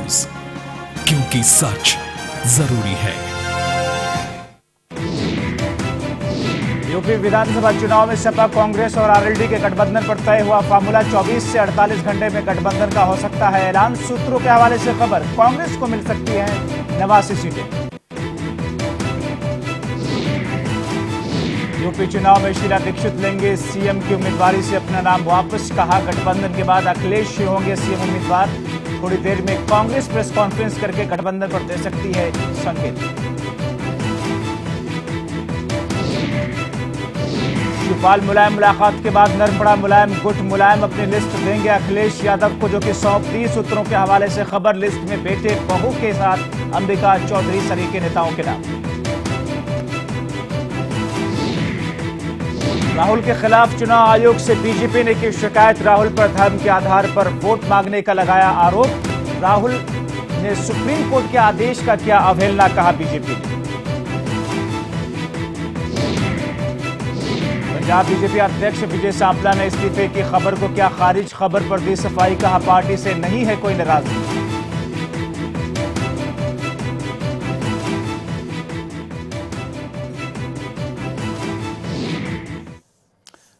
News, क्योंकि सच जरूरी है। यूपी विधानसभा चुनाव में सपा, कांग्रेस और आरएलडी के गठबंधन पर तय हुआ फार्मूला। 24 से 48 घंटे में गठबंधन का हो सकता है ऐलान। सूत्रों के हवाले से खबर, कांग्रेस को मिल सकती है 89 सीटें। यूपी चुनाव में शीला दीक्षित लेंगे सीएम की उम्मीदवारी से अपना नाम वापस। कहा, गठबंधन के बाद अखिलेश होंगे सीएम उम्मीदवार। थोड़ी देर में कांग्रेस प्रेस कॉन्फ्रेंस करके गठबंधन पर दे सकती है संकेत। शिवपाल मुलायम मुलाकात के बाद नर्म पड़ा मुलायम गुट। मुलायम अपनी लिस्ट देंगे अखिलेश यादव को, जो कि सौंप दी। सूत्रों के हवाले से खबर, लिस्ट में बेटे बहू के साथ अंबिका चौधरी सरीके नेताओं के नाम। राहुल के खिलाफ चुनाव आयोग से बीजेपी ने की शिकायत। राहुल पर धर्म के आधार पर वोट मांगने का लगाया आरोप। राहुल ने सुप्रीम कोर्ट के आदेश का किया अवहेलना, कहा बीजेपी ने। पंजाब बीजेपी अध्यक्ष विजय सांपला ने इस्तीफे की खबर को किया खारिज। खबर पर दी सफाई, कहा पार्टी से नहीं है कोई नाराजगी।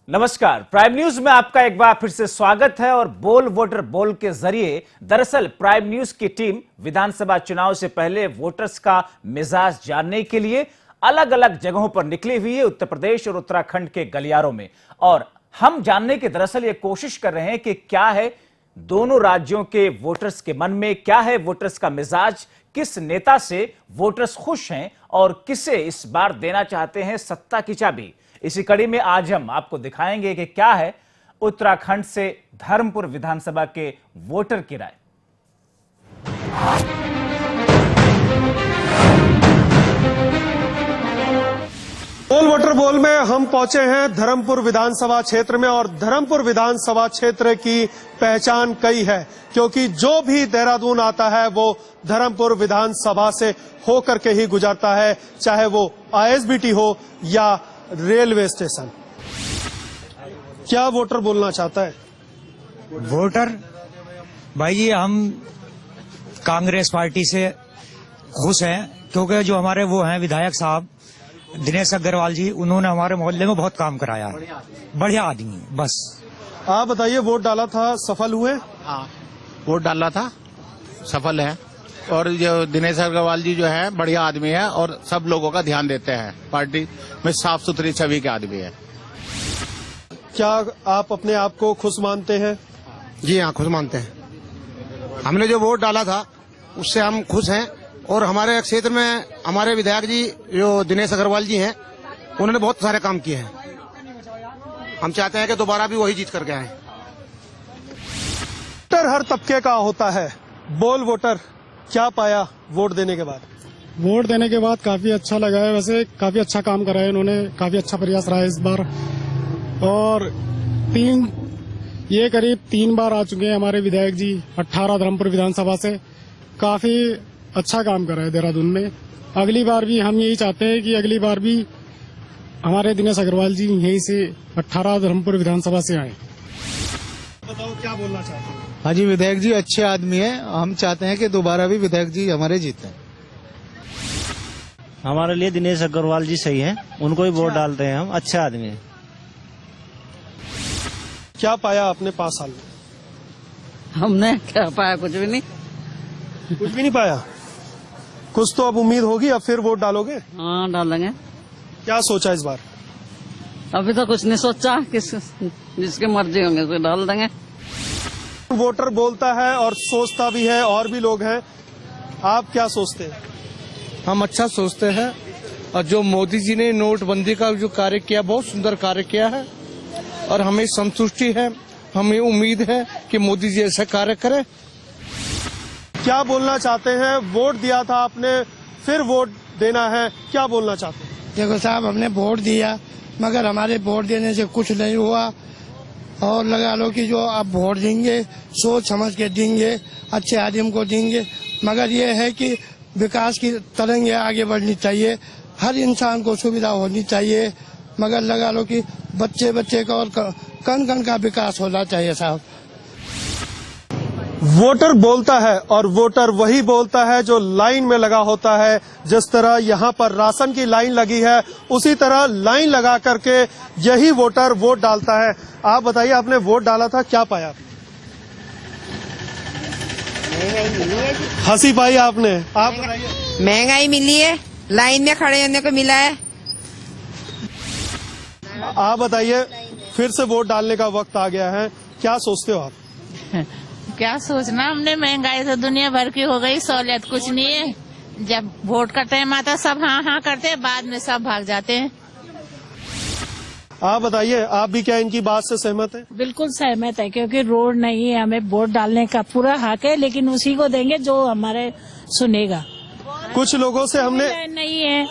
नमस्कार, प्राइम न्यूज में आपका एक बार फिर से स्वागत है। और बोल वोटर बोल के जरिए दरअसल प्राइम न्यूज की टीम विधानसभा चुनाव से पहले वोटर्स का मिजाज जानने के लिए अलग अलग जगहों पर निकली हुई है, उत्तर प्रदेश और उत्तराखंड के गलियारों में। और हम जानने की दरअसल ये कोशिश कर रहे हैं कि क्या है दोनों राज्यों के वोटर्स के मन में, क्या है वोटर्स का मिजाज, किस नेता से वोटर्स खुश हैं और किसे इस बार देना चाहते हैं सत्ता की चाबी। इसी कड़ी में आज हम आपको दिखाएंगे कि क्या है उत्तराखंड से धर्मपुर विधानसभा के वोटर की राय। बोल वोटर बोल में हम पहुंचे हैं धर्मपुर विधानसभा क्षेत्र में। और धर्मपुर विधानसभा क्षेत्र की पहचान कई है, क्योंकि जो भी देहरादून आता है वो धर्मपुर विधानसभा से होकर के ही गुजरता है, चाहे वो आईएसबीटी हो या रेलवे स्टेशन। क्या वोटर बोलना चाहता है? वोटर भाई जी, हम कांग्रेस पार्टी से खुश हैं, क्योंकि जो हमारे वो हैं विधायक साहब दिनेश अग्रवाल जी, उन्होंने हमारे मोहल्ले में बहुत काम कराया है। बढ़िया आदमी, बस। आप बताइए, वोट डाला था, सफल हुए? हाँ, वोट डाला था, सफल है। और जो दिनेश अग्रवाल जी जो है बढ़िया आदमी है और सब लोगों का ध्यान देते हैं। पार्टी में साफ सुथरी छवि के आदमी है। क्या आप अपने आप को खुश मानते हैं? जी हाँ, खुश मानते हैं। हमने जो वोट डाला था उससे हम खुश हैं। और हमारे क्षेत्र में हमारे विधायक जी जो दिनेश अग्रवाल जी हैं, उन्होंने बहुत सारे काम किए हैं। हम चाहते हैं कि दोबारा भी वही जीत करके आए। वोटर हर तबके का होता है। बोल वोटर, क्या पाया वोट देने के बाद? वोट देने के बाद काफी अच्छा लगा है। वैसे काफी अच्छा काम करा है इन्होंने, काफी अच्छा प्रयास रहा है इस बार। और करीब 3 बार आ चुके हैं हमारे विधायक जी 18 धर्मपुर विधानसभा से। काफी अच्छा काम करा है देहरादून में। अगली बार भी हम यही चाहते हैं कि अगली बार भी हमारे दिनेश अग्रवाल जी यहीं से 18 धर्मपुर विधानसभा से आए। बताओ, क्या बोलना चाहते हैं? हाँ जी, विधायक जी अच्छे आदमी हैं। हम चाहते हैं कि दोबारा भी विधायक जी हमारे जीतें। हमारे लिए दिनेश अग्रवाल जी सही हैं, उनको ही वोट डालते हैं हम। अच्छे आदमी हैं। क्या पाया आपने 5 साल में? हमने क्या पाया? कुछ भी नहीं। कुछ भी नहीं पाया? कुछ तो अब उम्मीद होगी, अब फिर वोट डालोगे? हाँ, डालेंगे। क्या सोचा इस बार? अभी तो कुछ नहीं सोचा, जिसकी मर्जी होंगे उसे डाल देंगे। वोटर बोलता है और सोचता भी है, और भी लोग हैं। आप क्या सोचते हैं? हम अच्छा सोचते हैं। और जो मोदी जी ने नोटबंदी का जो कार्य किया, बहुत सुंदर कार्य किया है और हमें संतुष्टि है। हमें उम्मीद है कि मोदी जी ऐसा कार्य करें। क्या बोलना चाहते हैं? वोट दिया था आपने, फिर वोट देना है, क्या बोलना चाहते हैं? देखो साहब, हमने वोट दिया मगर हमारे वोट देने से कुछ नहीं हुआ। और लगा लो कि जो आप वोट देंगे सोच समझ के देंगे, अच्छे आदमी को देंगे। मगर ये है कि विकास की तरंगे आगे बढ़नी चाहिए, हर इंसान को सुविधा होनी चाहिए। मगर लगा लो कि बच्चे का और कण कण का विकास होना चाहिए साहब। वोटर बोलता है और वोटर वही बोलता है जो लाइन में लगा होता है। जिस तरह यहाँ पर राशन की लाइन लगी है, उसी तरह लाइन लगा करके यही वोटर वोट डालता है। आप बताइए, आपने वोट डाला था, क्या पाया? हंसी पाई आपने? आप बताइए। महंगाई मिली है, लाइन में खड़े होने को मिला है। आप बताइए, फिर से वोट डालने का वक्त आ गया है, क्या सोचते हो आप? क्या सोचना, हमने महंगाई तो दुनिया भर की हो गई, सहूलियत कुछ नहीं है। जब वोट का टाइम आता सब हाँ हाँ करते हैं, बाद में सब भाग जाते हैं। आप बताइए, आप भी क्या इनकी बात से सहमत हैं? बिल्कुल सहमत है, क्योंकि रोड नहीं है, हमें वोट डालने का पूरा हक है, लेकिन उसी को देंगे जो हमारे सुनेगा। कुछ लोगों से हमने लाइन नहीं है,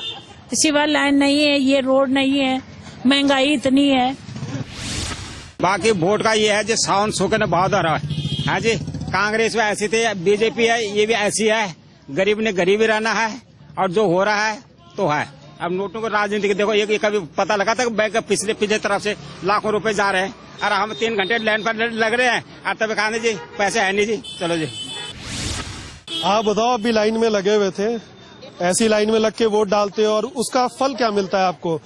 सिविल लाइन नहीं है, ये रोड नहीं है, महंगाई इतनी है। बाकी वोट का ये है जो सावन सूखे न भाव धरा है। हाँ जी, कांग्रेस में ऐसी थी, बीजेपी है, ये भी ऐसी है। गरीब ने गरीब ही रहना है, और जो हो रहा है तो है। अब नोटों को राजनीति देखो, ये कभी पता लगा था कि बैंक पिछले तरफ से लाखों रुपए जा रहे हैं, और हम 3 घंटे लाइन पर लग रहे हैं, और तब कहा जी पैसे है नहीं जी, चलो जी। आप बताओ, अभी लाइन में लगे हुए थे, ऐसी लाइन में लग के वोट डालते हो, और उसका फल क्या मिलता है आपको?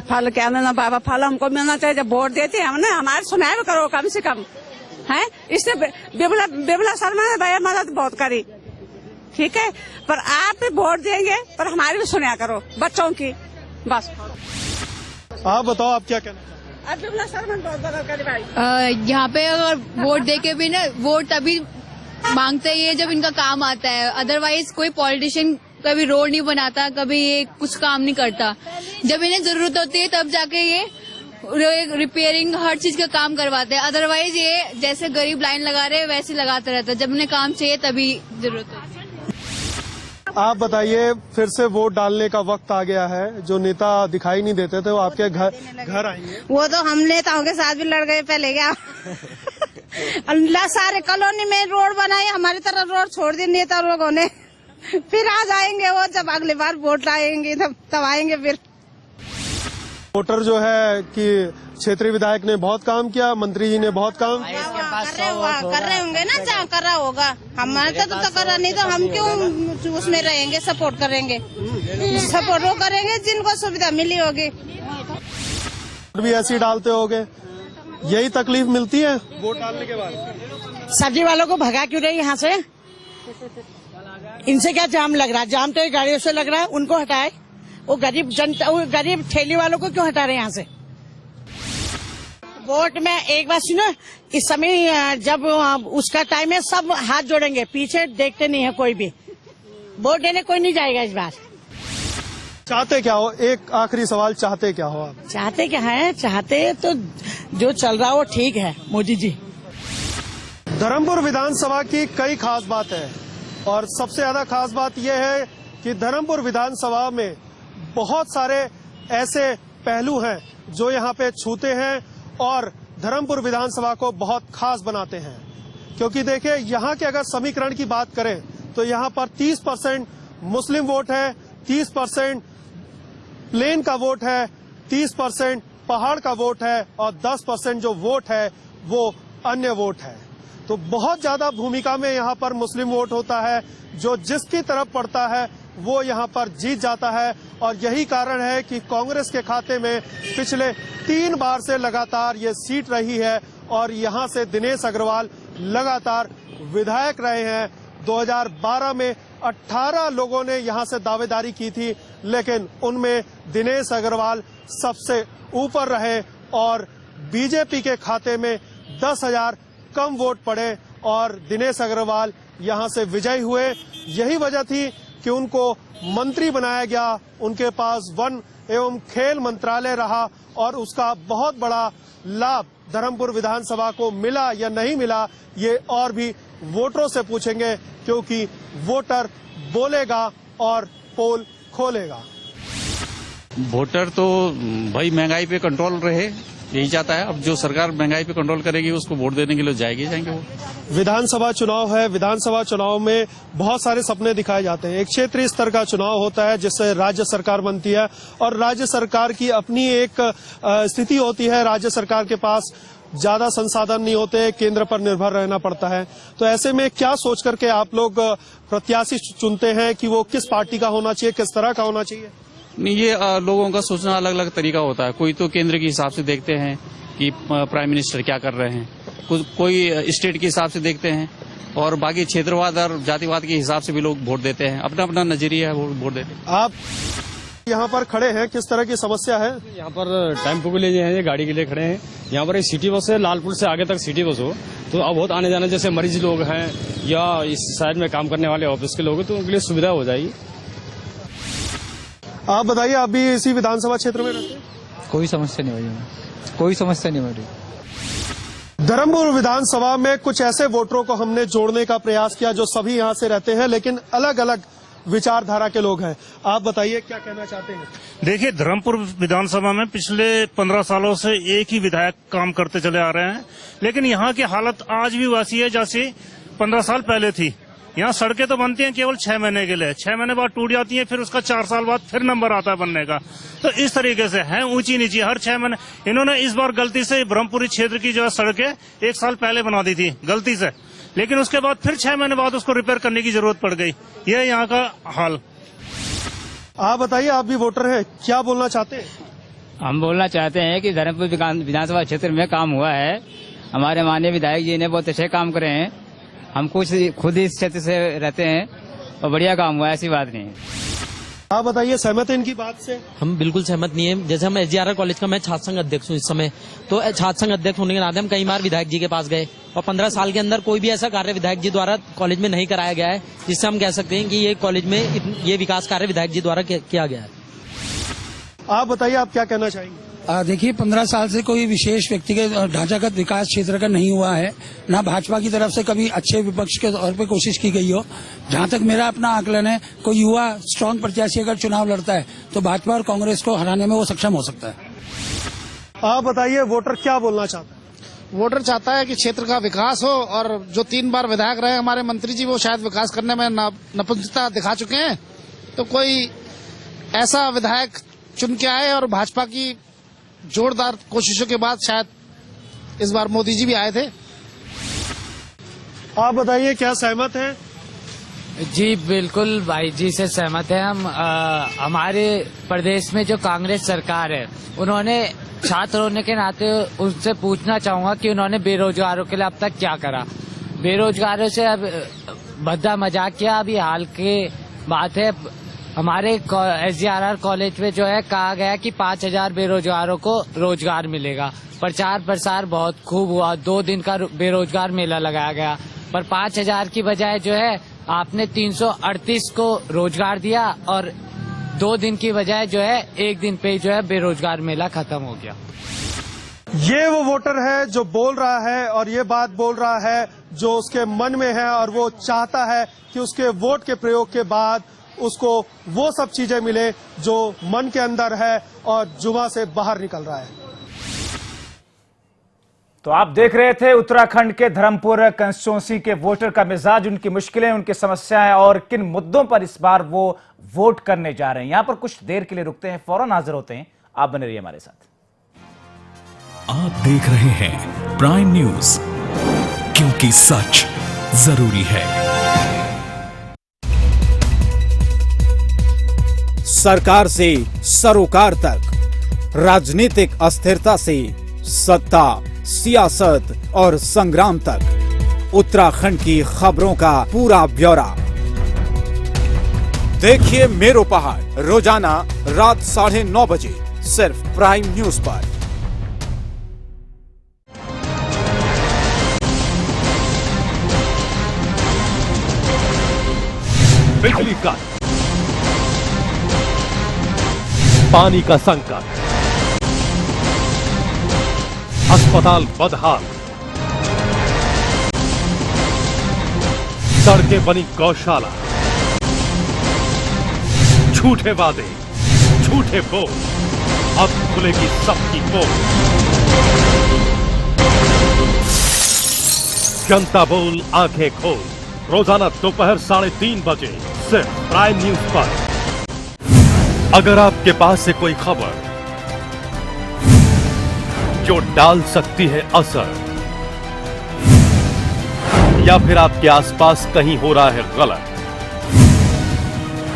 फल क्या मिलना बाबा, फल हमको मिलना चाहिए। जब वोट देते हैं हमने, हमारे सुनाए करो कम से कम है। इससे बिमला शर्मा ने भैया मदद बहुत करी, ठीक है, पर आप भी वोट देंगे पर हमारी भी सुना करो, बच्चों की, बस। आप बताओ, आप क्या कहना? बिमला शर्मा ने बहुत मदद करी भाई। यहाँ पे अगर वोट दे के भी ना, वोट तभी मांगते ही है जब इनका काम आता है। अदरवाइज कोई पॉलिटिशियन कभी रोड नहीं बनाता, कभी ये कुछ काम नहीं करता। जब इन्हें जरूरत होती है तब जाके ये रिपेयरिंग हर चीज का काम करवाते हैं। अदरवाइज ये जैसे गरीब लाइन लगा रहे हैं वैसे लगाते रहता है। जब इन्हें काम चाहिए तभी जरूरत होती है। आप बताइए, फिर से वोट डालने का वक्त आ गया है। जो नेता दिखाई नहीं देते थे वो आपके घर आएंगे। वो तो हम नेताओं के साथ भी लड़ गए पहले, क्या अल्लाह सारे कॉलोनी में रोड बनाए, हमारी तरफ रोड छोड़ दी नेता लोगों ने। फिर आ जाएंगे वो, जब अगली बार वोट लाएंगे तब आएंगे फिर। वोटर जो है कि क्षेत्रीय विधायक ने बहुत काम किया, मंत्री जी ने बहुत काम कर रहे होंगे ना, जहाँ कर रहा होगा। हमारे तो कर रहा नहीं, तो हम क्यों उसमें रहेंगे, सपोर्ट करेंगे। सपोर्ट वो करेंगे जिनको सुविधा मिली होगी। भी ऐसे ही डालते होगे, यही तकलीफ मिलती है वोट डालने के बाद। सब्जी वालों को भगा क्यों रही यहाँ से? इनसे क्या जाम लग रहा है? जाम तो गाड़ियों से लग रहा है, उनको हटाए। वो गरीब जनता, वो गरीब ठेली वालों को क्यों हटा रहे हैं यहाँ से? वोट में एक बात सुनो, इस समय जब उसका टाइम है सब हाथ जोड़ेंगे, पीछे देखते नहीं है कोई भी। वोट देने कोई नहीं जाएगा इस बार। चाहते क्या हो? एक आखिरी सवाल, चाहते क्या हो आप? चाहते क्या है? चाहते तो जो चल रहा है वो ठीक है, मोदी जी। धर्मपुर विधानसभा की कई खास बात है, और सबसे ज्यादा खास बात यह है कि धर्मपुर विधानसभा में बहुत सारे ऐसे पहलू हैं जो यहाँ पे छूते हैं और धर्मपुर विधानसभा को बहुत खास बनाते हैं। क्योंकि देखिए, यहाँ के अगर समीकरण की बात करें तो यहाँ पर 30% मुस्लिम वोट है, 30% प्लेन का वोट है, 30% पहाड़ का वोट है, और 10% जो वोट है वो अन्य वोट है। तो बहुत ज्यादा भूमिका में यहाँ पर मुस्लिम वोट होता है। जो जिसकी तरफ पड़ता है वो यहाँ पर जीत जाता है, और यही कारण है कि कांग्रेस के खाते में पिछले 3 बार से लगातार ये सीट रही है, और यहाँ से दिनेश अग्रवाल लगातार विधायक रहे हैं। 2012 में 18 लोगों ने यहाँ से दावेदारी की थी, लेकिन उनमें दिनेश अग्रवाल सबसे ऊपर रहे, और बीजेपी के खाते में 10,000 कम वोट पड़े और दिनेश अग्रवाल यहाँ से विजयी हुए। यही वजह थी कि उनको मंत्री बनाया गया, उनके पास वन एवं खेल मंत्रालय रहा, और उसका बहुत बड़ा लाभ धर्मपुर विधानसभा को मिला या नहीं मिला, ये और भी वोटरों से पूछेंगे, क्योंकि वोटर बोलेगा और पोल खोलेगा। वोटर तो भाई महंगाई पे कंट्रोल रहे, यही चाहता है। अब जो सरकार महंगाई पे कंट्रोल करेगी उसको वोट देने के लिए जाएंगे वो। विधानसभा चुनाव है, विधानसभा चुनाव में बहुत सारे सपने दिखाए जाते हैं। एक क्षेत्रीय स्तर का चुनाव होता है जिससे राज्य सरकार बनती है, और राज्य सरकार की अपनी एक स्थिति होती है। राज्य सरकार के पास ज्यादा संसाधन नहीं होते, केंद्र पर निर्भर रहना पड़ता है। तो ऐसे में क्या सोच करके आप लोग प्रत्याशी चुनते हैं कि वो किस पार्टी का होना चाहिए, किस तरह का होना चाहिए? नहीं, ये लोगों का सोचना अलग अलग तरीका होता है। कोई तो केंद्र के हिसाब से देखते हैं कि प्राइम मिनिस्टर क्या कर रहे हैं, कोई स्टेट के हिसाब से देखते हैं, और बाकी क्षेत्रवाद और जातिवाद के हिसाब से भी लोग वोट देते हैं। अपना अपना नजरिया है, वो वोट देते हैं। आप यहाँ पर खड़े हैं, किस तरह की समस्या है? यहाँ पर टेम्पो के लिए हैं, ये गाड़ी के लिए खड़े हैं। यहाँ पर एक सिटी बस है, लालपुर से आगे तक सिटी बस हो, तो अब बहुत आने जाने जैसे मरीज लोग हैं या इस साइड में काम करने वाले ऑफिस के लोग हैं, तो उनके लिए सुविधा हो जाएगी। आप बताइए, आप भी इसी विधानसभा क्षेत्र में रहते हैं? कोई समस्या नहीं हुई, कोई समस्या नहीं हो रही। धर्मपुर विधानसभा में कुछ ऐसे वोटरों को हमने जोड़ने का प्रयास किया जो सभी यहाँ से रहते हैं, लेकिन अलग अलग विचारधारा के लोग हैं। आप बताइए क्या कहना चाहते हैं? देखिए, धर्मपुर विधानसभा में पिछले 15 सालों से एक ही विधायक काम करते चले आ रहे हैं, लेकिन यहाँ की हालत आज भी वैसी है जैसी 15 साल पहले थी। यहाँ सड़कें तो बनती हैं केवल 6 महीने के लिए, 6 महीने बाद टूट जाती हैं, फिर उसका 4 साल बाद फिर नंबर आता है बनने का। तो इस तरीके से है ऊंची नीची हर 6 महीने। इन्होंने इस बार गलती से ब्रह्मपुरी क्षेत्र की जो है सड़कें 1 साल पहले बना दी थी गलती से, लेकिन उसके बाद फिर 6 महीने बाद उसको रिपेयर करने की जरूरत पड़ गई। यह यहाँ का हाल। आप बताइए, आप भी वोटर हैं, क्या बोलना चाहते हैं? हम बोलना चाहते हैं कि धर्मपुर विधानसभा क्षेत्र में काम हुआ है, हमारे माननीय विधायक जी ने बहुत अच्छे काम करे हैं। हम खुद इस क्षेत्र से रहते हैं और बढ़िया काम हुआ है, ऐसी बात नहीं है। आप बताइए, सहमत है इनकी बात से? हम बिल्कुल सहमत नहीं है। जैसे हम SGRR कॉलेज का मैं छात्र संघ अध्यक्ष हूँ इस समय, तो छात्र संघ अध्यक्ष होने के नाते हम कई बार विधायक जी के पास गए और 15 साल के अंदर कोई भी ऐसा कार्य विधायक जी द्वारा कॉलेज में नहीं कराया गया है जिससे हम कह सकते हैं कि ये कॉलेज में ये विकास कार्य विधायक जी द्वारा किया गया है। आप बताइए, आप क्या कहना चाहेंगे? देखिए, 15 साल से कोई विशेष व्यक्तिगत ढांचागत विकास क्षेत्र का नहीं हुआ है, ना भाजपा की तरफ से कभी अच्छे विपक्ष के तौर पे कोशिश की गई हो। जहां तक मेरा अपना आकलन है, कोई युवा स्ट्रांग प्रत्याशी अगर चुनाव लड़ता है तो भाजपा और कांग्रेस को हराने में वो सक्षम हो सकता है। आप बताइए, वोटर क्या बोलना चाहता है? वोटर चाहता है कि क्षेत्र का विकास हो, और जो 3 बार विधायक रहे हमारे मंत्री जी, वो शायद विकास करने में नपुंसकता दिखा चुके हैं, तो कोई ऐसा विधायक चुन के आए, और भाजपा की जोरदार कोशिशों के बाद शायद इस बार मोदी जी भी आए थे। आप बताइए, क्या सहमत हैं? जी बिल्कुल भाई जी से सहमत है हम। हमारे प्रदेश में जो कांग्रेस सरकार है, उन्होंने छात्र होने के नाते उनसे पूछना चाहूंगा कि उन्होंने बेरोजगारों के लिए अब तक क्या करा। बेरोजगारों से अब भद्दा मजाक किया। अभी हाल की बात है, हमारे SGRR कॉलेज में जो है कहा गया कि 5000 बेरोजगारों को रोजगार मिलेगा। प्रचार प्रसार बहुत खूब हुआ, 2 दिन का बेरोजगार मेला लगाया गया, पर 5000 की बजाय जो है आपने 338 को रोजगार दिया, और 2 दिन की बजाय जो है 1 दिन पे जो है बेरोजगार मेला खत्म हो गया। ये वो वोटर है जो बोल रहा है, और ये बात बोल रहा है जो उसके मन में है, और वो चाहता है कि उसके वोट के प्रयोग के बाद उसको वो सब चीजें मिले जो मन के अंदर है और जुबान से बाहर निकल रहा है। तो आप देख रहे थे उत्तराखंड के धर्मपुर कंस्टिट्यूंसी के वोटर का मिजाज, उनकी मुश्किलें, उनकी समस्याएं और किन मुद्दों पर इस बार वो वोट करने जा रहे हैं। यहां पर कुछ देर के लिए रुकते हैं, फौरन हाजिर होते हैं। आप बने रहिए हमारे साथ। आप देख रहे हैं प्राइम न्यूज, क्योंकि सच जरूरी है। सरकार से सरोकार तक, राजनीतिक अस्थिरता से सत्ता, सियासत और संग्राम तक, उत्तराखंड की खबरों का पूरा ब्यौरा देखिए मेरो पहाड़, रोजाना रात 9:30 बजे सिर्फ प्राइम न्यूज पर। बिजली का, पानी का संकट, अस्पताल बदहाल, सड़कें बनी गौशाला, झूठे वादे, झूठे बोल, अब खुलेगी सबकी पोल। जनता बोल, आंखें खोल, रोजाना दोपहर 3:30 बजे सिर्फ प्राइम न्यूज पर। अगर आपके पास से कोई खबर जो डाल सकती है असर, या फिर आपके आसपास कहीं हो रहा है गलत,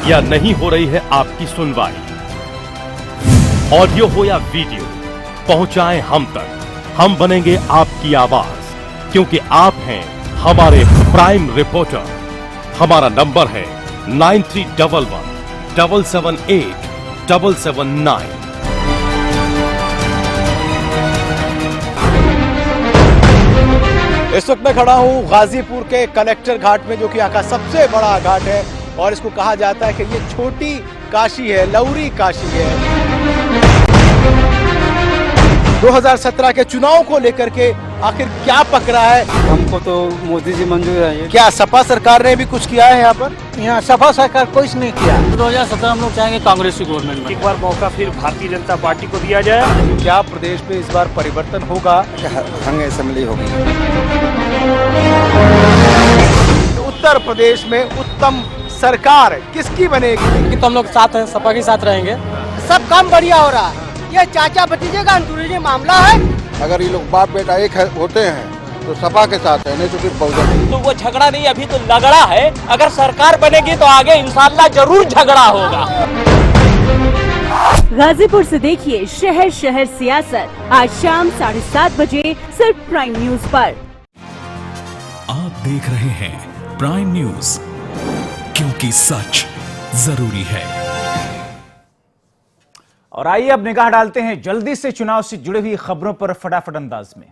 या नहीं हो रही है आपकी सुनवाई, ऑडियो हो या वीडियो, पहुंचाएं हम तक। हम बनेंगे आपकी आवाज, क्योंकि आप हैं हमारे प्राइम रिपोर्टर। हमारा नंबर है 9311778779। इस वक्त मैं खड़ा हूं गाजीपुर के कलेक्टर घाट में, जो कि यहाँ का सबसे बड़ा घाट है और इसको कहा जाता है कि ये छोटी काशी है, लौरी काशी है। 2017 के चुनाव को लेकर के आखिर क्या पकड़ा है? हमको तो मोदी जी मंजूर है। क्या सपा सरकार ने भी कुछ किया है यहाँ पर? यहाँ सपा सरकार कुछ नहीं किया। 2017 हम लोग चाहेंगे कांग्रेस की गवर्नमेंट में। एक बार मौका फिर भारतीय जनता पार्टी को दिया जाए। क्या प्रदेश में इस बार परिवर्तन होगा? हंग असेंबली होगी। उत्तर प्रदेश में उत्तम सरकार किसकी बनेगी? तो हम लोग साथ हैं, सपा के साथ रहेंगे। सब काम बढ़िया हो रहा है। ये चाचा भतीजे का अंदरूनी मामला है। अगर ये लोग बाप बेटा एक होते हैं तो सपा के साथ है, नहीं तो फिर बहुजन। तो वो झगड़ा नहीं, अभी तो लगड़ा है। अगर सरकार बनेगी तो आगे इंशाल्लाह जरूर झगड़ा होगा। गाजीपुर से देखिए शहर शहर सियासत आज शाम 7:30 बजे सिर्फ प्राइम न्यूज पर। आप देख रहे हैं प्राइम न्यूज, क्योंकि सच जरूरी है। और आइए अब निगाह डालते हैं जल्दी से चुनाव से जुड़ी हुई खबरों पर फटाफट अंदाज में।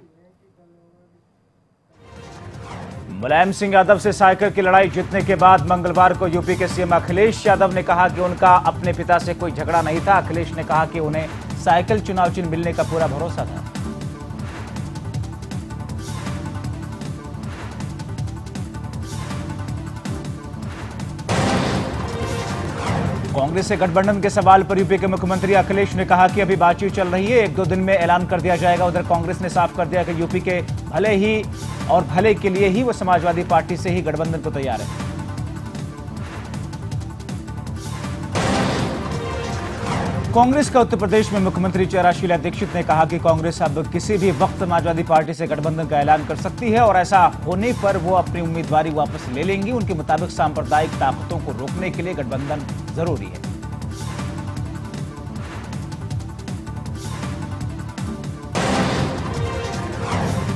मुलायम सिंह यादव से साइकिल की लड़ाई जीतने के बाद मंगलवार को यूपी के सीएम अखिलेश यादव ने कहा कि उनका अपने पिता से कोई झगड़ा नहीं था। अखिलेश ने कहा कि उन्हें साइकिल चुनाव चिन्ह मिलने का पूरा भरोसा था। कांग्रेस से गठबंधन के सवाल पर यूपी के मुख्यमंत्री अखिलेश ने कहा कि अभी बातचीत चल रही है, 1-2 दिन में ऐलान कर दिया जाएगा। उधर कांग्रेस ने साफ कर दिया कि यूपी के भले ही और भले के लिए ही वो समाजवादी पार्टी से ही गठबंधन को तैयार है। कांग्रेस का उत्तर प्रदेश में मुख्यमंत्री चेहरा शीला दीक्षित ने कहा कि कांग्रेस अब किसी भी वक्त समाजवादी पार्टी से गठबंधन का ऐलान कर सकती है और ऐसा होने पर वो अपनी उम्मीदवारी वापस ले लेंगी। उनके मुताबिक सांप्रदायिक ताकतों को रोकने के लिए गठबंधन जरूरी है।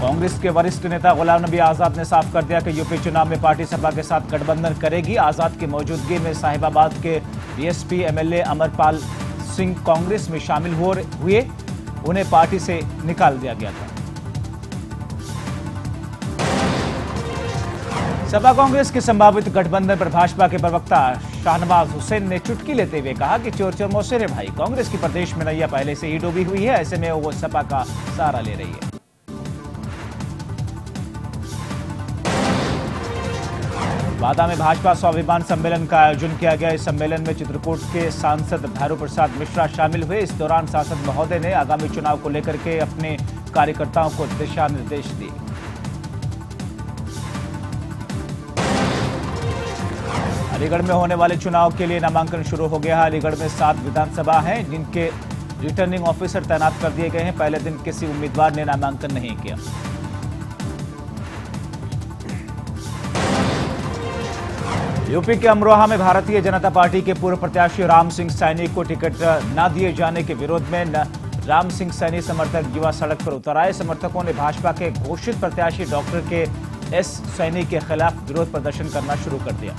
कांग्रेस के वरिष्ठ नेता गुलाम नबी आजाद ने साफ कर दिया कि यूपी चुनाव में पार्टी सपा के साथ गठबंधन करेगी। आजाद की मौजूदगी में साहिबाबाद के बीएसपी एमएलए अमरपाल सिंह कांग्रेस में शामिल हुए, उन्हें पार्टी से निकाल दिया गया था। सपा कांग्रेस के संभावित गठबंधन पर भाजपा के प्रवक्ता शाहनवाज हुसैन ने चुटकी लेते हुए कहा कि चोर चोर मौसेरे भाई, कांग्रेस की प्रदेश में नैया पहले से ही डूबी हुई है, ऐसे में वो सपा का सहारा ले रही है। बादा में भाजपा स्वाभिमान सम्मेलन का आयोजन किया गया। इस सम्मेलन में चित्रकूट के सांसद भैरू प्रसाद मिश्रा शामिल हुए। इस दौरान सांसद महोदय ने आगामी चुनाव को लेकर के अपने कार्यकर्ताओं को दिशा निर्देश दिए। अलीगढ़ में होने वाले चुनाव के लिए नामांकन शुरू हो गया है। अलीगढ़ में 7 विधानसभा हैं जिनके रिटर्निंग ऑफिसर तैनात कर दिए गए हैं। पहले दिन किसी उम्मीदवार ने नामांकन नहीं किया। यूपी के अमरोहा में भारतीय जनता पार्टी के पूर्व प्रत्याशी राम सिंह सैनी को टिकट न दिए जाने के विरोध में राम सिंह सैनी समर्थक युवा सड़क पर उतर आए। समर्थकों ने भाजपा के घोषित प्रत्याशी डॉक्टर के एस सैनी के खिलाफ विरोध प्रदर्शन करना शुरू कर दिया।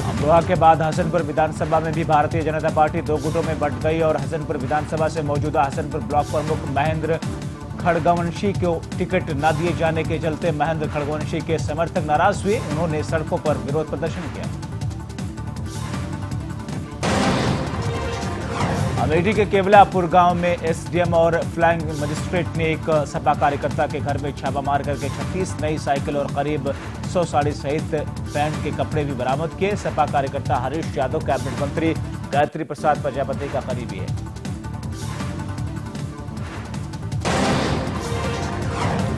अमरोहा के बाद हसनपुर विधानसभा में भी भारतीय जनता पार्टी 2 गुटों में बंट गई और हसनपुर विधानसभा से मौजूदा हसनपुर ब्लॉक प्रमुख महेंद्र खड़गवंशी को टिकट न दिए जाने के चलते महेंद्र खड़गवंशी के समर्थक नाराज हुए। उन्होंने सड़कों पर विरोध प्रदर्शन किया। अमेठी के केवलापुर गांव में एसडीएम और फ्लाइंग मजिस्ट्रेट ने एक सपा कार्यकर्ता के घर में छापा मार करके 36 नई साइकिल और करीब 100 साड़ी सहित पैंट के कपड़े भी बरामद किए। सपा कार्यकर्ता हरीश यादव कैबिनेट मंत्री गायत्री प्रसाद प्रजापति का करीबी है।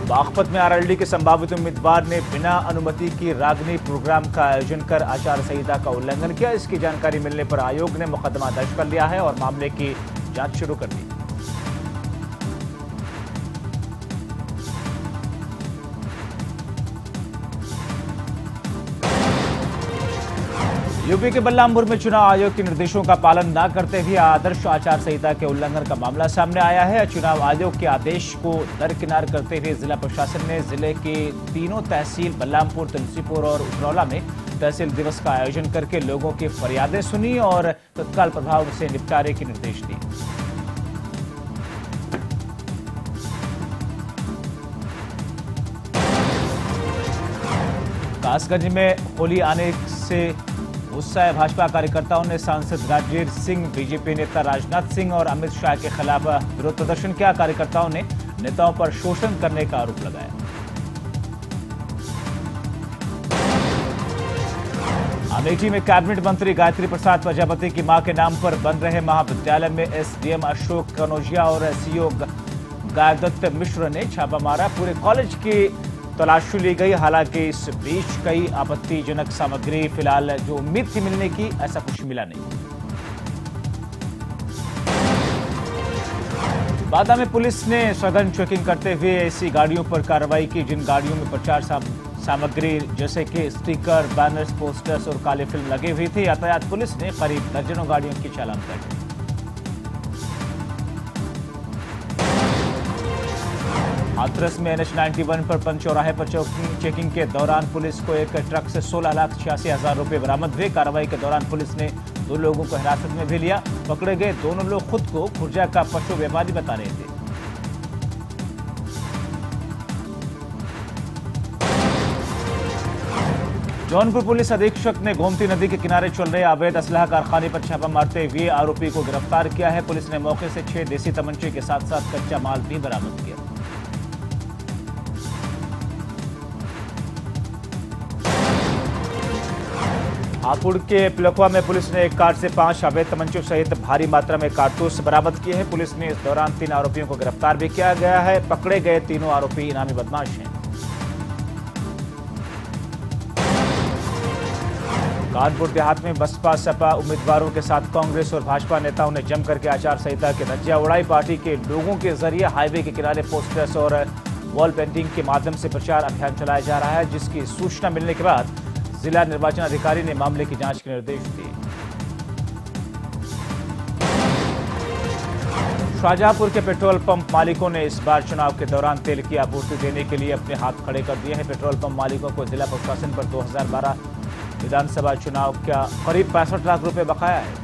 बागपत में आरएलडी के संभावित उम्मीदवार ने बिना अनुमति की रागनी प्रोग्राम का आयोजन कर आचार संहिता का उल्लंघन किया। इसकी जानकारी मिलने पर आयोग ने मुकदमा दर्ज कर लिया है और मामले की जांच शुरू कर दी। यूपी के बलरामपुर में चुनाव आयोग के निर्देशों का पालन न करते हुए आदर्श आचार संहिता के उल्लंघन का मामला सामने आया है। चुनाव आयोग के आदेश को दरकिनार करते हुए जिला प्रशासन ने जिले के तीनों तहसील बलरामपुर, तुलसीपुर और उतरौला में तहसील दिवस का आयोजन करके लोगों की फरियादें सुनी और तत्काल प्रभाव से निपटारे के निर्देश दिए। कासगंज में होली आने से गुस्सा है भाजपा कार्यकर्ताओं ने सांसद राजवीर सिंह, बीजेपी नेता राजनाथ सिंह और अमित शाह के खिलाफ विरोध प्रदर्शन किया। कार्यकर्ताओं ने नेताओं पर शोषण करने का आरोप लगाया। अमेठी में कैबिनेट मंत्री गायत्री प्रसाद प्रजापति की मां के नाम पर बन रहे महाविद्यालय में एसडीएम अशोक कनौजिया और एसईओ गायदत्त मिश्र ने छापा मारा। पूरे कॉलेज की तलाशी ली गई। हालांकि इस बीच कई आपत्तिजनक सामग्री फिलहाल जो उम्मीद थी मिलने की, ऐसा कुछ मिला नहीं। बादा में पुलिस ने सघन चेकिंग करते हुए ऐसी गाड़ियों पर कार्रवाई की जिन गाड़ियों में प्रचार सामग्री जैसे कि स्टिकर, बैनर्स, पोस्टर्स और काली फिल्म लगी हुई थी। यातायात पुलिस ने करीब दर्जनों गाड़ियों की चालान काटी। हाथरस में NH-91 पर पंचौराहे पर चेकिंग के दौरान पुलिस को एक ट्रक से 16,86,000 रुपए बरामद हुए। कार्रवाई के दौरान पुलिस ने 2 लोगों को हिरासत में भी लिया। पकड़े गए दोनों लोग खुद को खुर्जा का पशु व्यापारी बता रहे थे। जौनपुर पुलिस अधीक्षक ने गोमती नदी के किनारे चल रहे अवैध असलहा कारखाने पर छापा मारते हुए आरोपी को गिरफ्तार किया है। पुलिस ने मौके से 6 देसी तमंचे के साथ साथ कच्चा माल भी बरामद किया। हापुड़ के पिलखवा में पुलिस ने एक कार से 5 अवैध तमंचों सहित भारी मात्रा में कारतूस बरामद किए हैं। पुलिस ने इस दौरान 3 आरोपियों को गिरफ्तार भी किया गया है। पकड़े गए तीनों आरोपी इनामी बदमाश हैं। कानपुर देहात में बसपा सपा उम्मीदवारों के साथ कांग्रेस और भाजपा नेताओं ने जमकर के आचार संहिता की धज्जियां उड़ाई। पार्टी के लोगों के जरिए हाईवे के किनारे पोस्टर्स और वॉल पेंटिंग के माध्यम से प्रचार अभियान चलाया जा रहा है, जिसकी सूचना मिलने के बाद जिला निर्वाचन अधिकारी ने मामले की जांच के निर्देश दिए। शाहजहांपुर के पेट्रोल पंप मालिकों ने इस बार चुनाव के दौरान तेल की आपूर्ति देने के लिए अपने हाथ खड़े कर दिए हैं। पेट्रोल पंप मालिकों को जिला प्रशासन पर 2012 विधानसभा चुनाव का करीब 65 लाख रुपए बकाया है।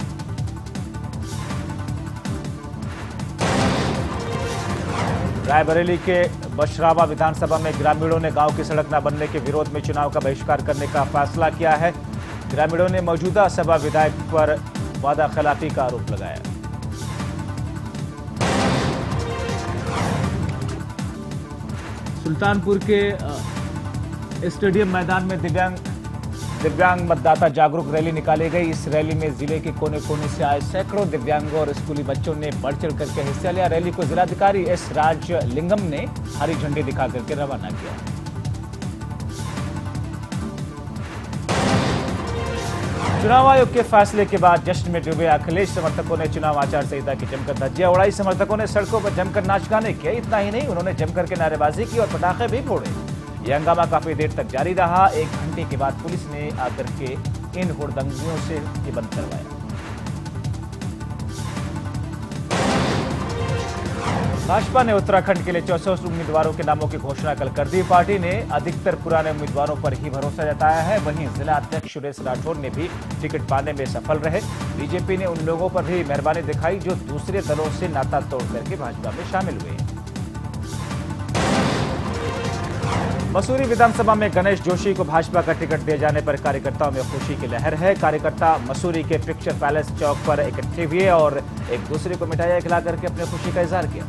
रायबरेली के बशरावा विधानसभा में ग्रामीणों ने गांव की सड़क न बनने के विरोध में चुनाव का बहिष्कार करने का फैसला किया है। ग्रामीणों ने मौजूदा सभा विधायक पर वादा खिलाफी का आरोप लगाया। सुल्तानपुर के स्टेडियम मैदान में दिव्यांग मतदाता जागरूक रैली निकाली गई। इस रैली में जिले के कोने कोने से आए सैकड़ों दिव्यांगों और स्कूली बच्चों ने बढ़ चढ़ करके हिस्सा लिया। रैली को जिलाधिकारी एस राजलिंगम ने हरी झंडी दिखा करके रवाना किया। चुनाव आयोग के फैसले के बाद जश्न में डूबे अखिलेश समर्थकों ने चुनाव आचार संहिता की जमकर धज्जियां उड़ाई। समर्थकों ने सड़कों पर जमकर नाच गाने किए। इतना ही नहीं, उन्होंने जमकर के नारेबाजी की और पटाखे भी फोड़े। यह हंगामा काफी देर तक जारी रहा। 1 घंटे के बाद पुलिस ने आकर के इन हुड़दंगियों से ये बंद करवाया। भाजपा ने उत्तराखंड के लिए 64 उम्मीदवारों के नामों की घोषणा कल कर दी। पार्टी ने अधिकतर पुराने उम्मीदवारों पर ही भरोसा जताया है। वहीं जिला अध्यक्ष सुरेश राठौर ने भी टिकट पाने में सफल रहे। बीजेपी ने उन लोगों पर भी मेहरबानी दिखाई जो दूसरे दलों से नाता तोड़ करके भाजपा में शामिल हुए। मसूरी विधानसभा में गणेश जोशी को भाजपा का टिकट दिए जाने पर कार्यकर्ताओं में खुशी की लहर है। कार्यकर्ता मसूरी के पिक्चर पैलेस चौक पर इकट्ठे हुए और एक दूसरे को मिठाइयां खिला करके अपनी खुशी का इजहार किया।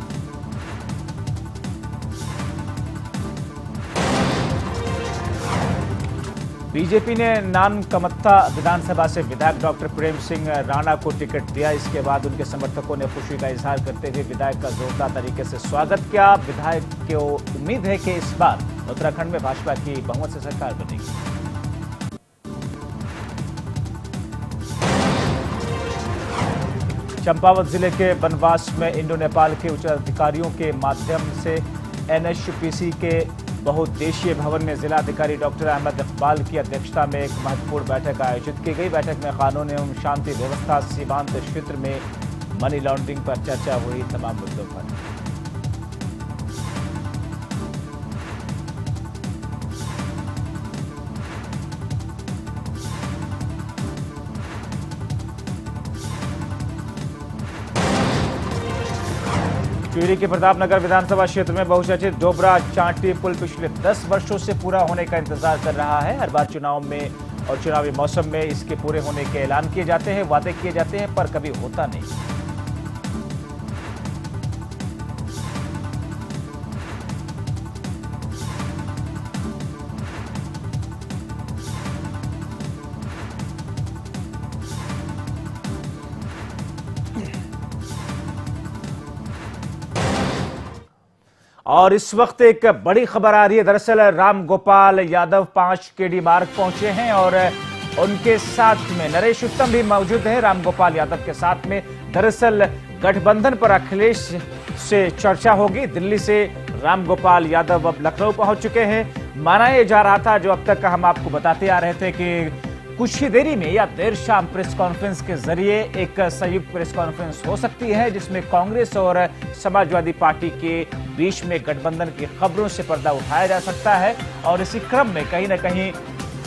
बीजेपी ने नानकमत्ता विधानसभा से विधायक डॉक्टर प्रेम सिंह राणा को टिकट दिया। इसके बाद उनके समर्थकों ने खुशी का इजहार करते हुए विधायक का जोरदार तरीके से स्वागत किया। विधायक को उम्मीद है कि इस बार उत्तराखंड में भाजपा की बहुमत से सरकार बनेगी। चंपावत जिले के बनवास में इंडो नेपाल के उच्च अधिकारियों के माध्यम से एनएचपीसी के बहुउद्देशीय भवन में जिलाधिकारी डॉक्टर अहमद इकबाल की अध्यक्षता में एक महत्वपूर्ण बैठक आयोजित की गई। बैठक में कानून एवं शांति व्यवस्था, सीमांत क्षेत्र में मनी लॉन्ड्रिंग पर चर्चा हुई। तमाम मुद्दों पर टिहरी के प्रतापनगर विधानसभा क्षेत्र में बहुचर्चित डोबरा चांटी पुल पिछले 10 वर्षों से पूरा होने का इंतजार कर रहा है। हर बार चुनाव में और चुनावी मौसम में इसके पूरे होने के ऐलान किए जाते हैं, वादे किए जाते हैं, पर कभी होता नहीं। और इस वक्त एक बड़ी खबर आ रही है। दरअसल राम गोपाल यादव 5 केडी मार्ग पहुंचे हैं और उनके साथ में नरेश उत्तम भी मौजूद हैं। राम गोपाल यादव के साथ में दरअसल गठबंधन पर अखिलेश से चर्चा होगी। दिल्ली से राम गोपाल यादव अब लखनऊ पहुंच चुके हैं। माना यह जा रहा था, जो अब तक हम आपको बताते आ रहे थे, कि कुछ ही देरी में या देर शाम प्रेस कॉन्फ्रेंस के जरिए एक संयुक्त प्रेस कॉन्फ्रेंस हो सकती है, जिसमें कांग्रेस और समाजवादी पार्टी के बीच में गठबंधन की खबरों से पर्दा उठाया जा सकता है। और इसी क्रम में कहीं न कहीं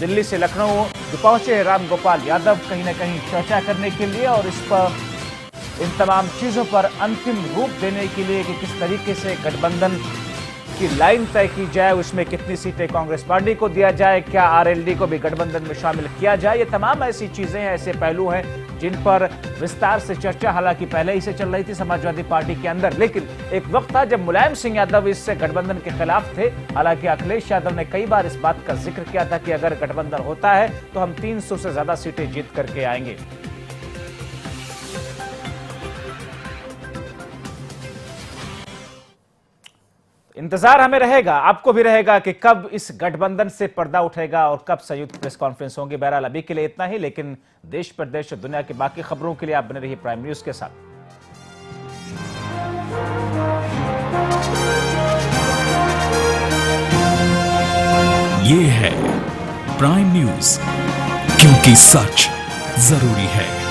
दिल्ली से लखनऊ जो पहुंचे राम गोपाल यादव कहीं न कहीं चर्चा करने के लिए और इस पर इन तमाम चीजों पर अंतिम रूप देने के लिए कि किस तरीके से गठबंधन की लाइन तय की जाए, उसमें कितनी सीटें कांग्रेस पार्टी को दिया जाए, क्या आरएलडी को भी गठबंधन में शामिल किया जाए। ये तमाम ऐसी चीजें हैं, ऐसे पहलू हैं जिन पर विस्तार से चर्चा हालांकि पहले ही से चल रही थी समाजवादी पार्टी के अंदर। लेकिन एक वक्त था जब मुलायम सिंह यादव इस गठबंधन के खिलाफ थे। हालांकि अखिलेश यादव ने कई बार इस बात का जिक्र किया था कि अगर गठबंधन होता है तो हम 300 से ज्यादा सीटें जीत करके आएंगे। इंतजार हमें रहेगा, आपको भी रहेगा कि कब इस गठबंधन से पर्दा उठेगा और कब संयुक्त प्रेस कॉन्फ्रेंस होंगे। बहरहाल अभी के लिए इतना ही, लेकिन देश प्रदेश और दुनिया की बाकी खबरों के लिए आप बने रहिए प्राइम न्यूज के साथ। ये है प्राइम न्यूज, क्योंकि सच जरूरी है।